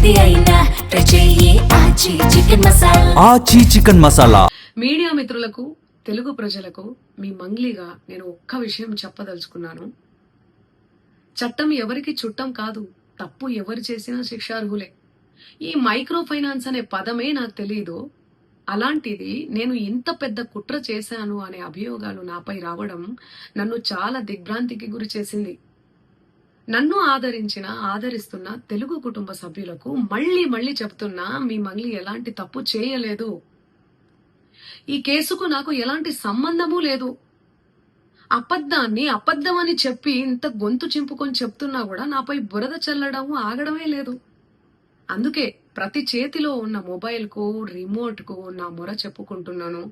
ఏది అయినా ట్రై చెయ్యి ఆచి చికెన్ మసాలా. ఆచి చికెన్ మసాలా. మీడియా మిత్రులకు, తెలుగు ప్రజలకు మీ మంగ్లీగా నేను ఒక్క విషయం చెప్పదలుచుకున్నాను. చట్టం ఎవరికి చుట్టం కాదు. తప్పు ఎవరు చేసినా శిక్షార్హులే. ఈ మైక్రో ఫైనాన్స్ అనే పదమే నాకు తెలియదు. అలాంటిది నేను ఇంత పెద్ద కుట్ర చేశాను అనే అభియోగాలు నాపై రావడం నన్ను చాలా దిగ్భ్రాంతికి గురి చేసింది. నన్ను ఆదరిస్తున్న తెలుగు కుటుంబ సభ్యులకు మళ్లీ మళ్లీ చెప్తున్నా, మీ మంగ్లీ ఎలాంటి తప్పు చేయలేదు. ఈ కేసుకు నాకు ఎలాంటి సంబంధమూ లేదు. అబద్ధాన్ని అబద్ధమని చెప్పి ఇంత గొంతు చింపుకొని చెప్తున్నా కూడా నాపై బురద చల్లడం ఆగడమే లేదు. అందుకే ప్రతి చేతిలో ఉన్న మొబైల్ కు, రిమోట్ కు నా మొర చెప్పుకుంటున్నాను.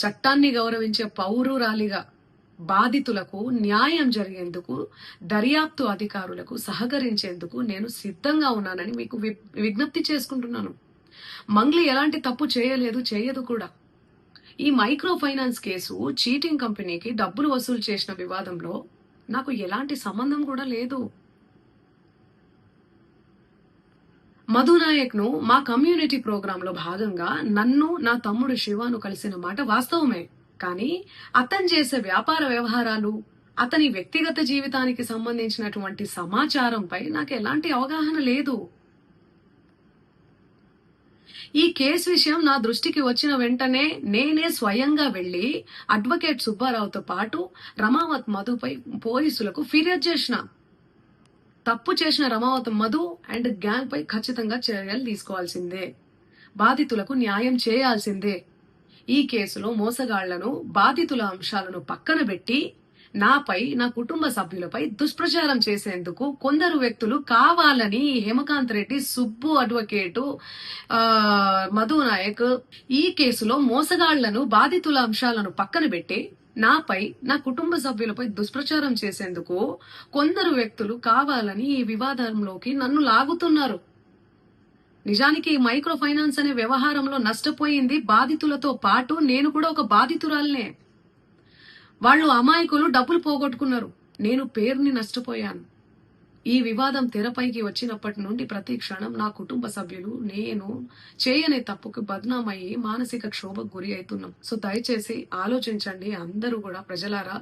చట్టాన్ని గౌరవించే పౌరురాలిగా బాధితులకు న్యాయం జరిగేందుకు, దర్యాప్తు అధికారులకు సహకరించేందుకు నేను సిద్ధంగా ఉన్నానని మీకు విజ్ఞప్తి చేసుకుంటున్నాను. మంగ్లీ ఎలాంటి తప్పు చేయలేదు, చేయదు కూడా. ఈ మైక్రో ఫైనాన్స్ కేసు చీటింగ్ కంపెనీకి డబ్బులు వసూలు చేసిన వివాదంలో నాకు ఎలాంటి సంబంధం కూడా లేదు. మధునాయక్ ను మా కమ్యూనిటీ ప్రోగ్రామ్ లో భాగంగా నన్ను, నా తమ్ముడు శివాను కలిసిన మాట వాస్తవమే. కానీ అతను చేసే వ్యాపార వ్యవహారాలు, అతని వ్యక్తిగత జీవితానికి సంబంధించినటువంటి సమాచారంపై నాకు ఎలాంటి అవగాహన లేదు. ఈ కేసు విషయం నా దృష్టికి వచ్చిన వెంటనే నేనే స్వయంగా వెళ్లి అడ్వకేట్ సుబ్బారావుతో పాటు రమావత్ మధుపై పోలీసులకు ఫిర్యాదు చేసిన. తప్పు చేసిన రమావత్ మధు అండ్ గ్యాంగ్ పై ఖచ్చితంగా చర్యలు తీసుకోవాల్సిందే. బాధితులకు న్యాయం చేయాల్సిందే. ఈ కేసులో మోసగాళ్లను, బాధితుల అంశాలను పక్కన పెట్టి నాపై, నా కుటుంబ సభ్యులపై దుష్ప్రచారం చేసేందుకు కొందరు వ్యక్తులు కావాలని హేమకాంత్ రెడ్డి, సుబ్బు అడ్వకేటు, మధు నాయక్ ఈ కేసులో మోసగాళ్లను, బాధితుల అంశాలను పక్కన పెట్టి నాపై, నా కుటుంబ సభ్యులపై దుష్ప్రచారం చేసేందుకు కొందరు వ్యక్తులు కావాలని ఈ వివాదంలోకి నన్ను లాగుతున్నారు. నిజానికి ఈ మైక్రో ఫైనాన్స్ అనే వ్యవహారంలో నష్టపోయింది బాధితులతో పాటు నేను కూడా ఒక బాధితురాలనే. వాళ్ళు అమాయకులు డబ్బులు పోగొట్టుకున్నారు. నేను పేరుని నష్టపోయాను. ఈ వివాదం తెరపైకి వచ్చినప్పటి నుండి ప్రతి క్షణం నా కుటుంబ సభ్యులు, నేను చేయని తప్పుకు బద్నామయ్యి మానసిక క్షోభకు గురి అవుతున్నాం. సో దయచేసి ఆలోచించండి అందరూ కూడా, ప్రజలారా.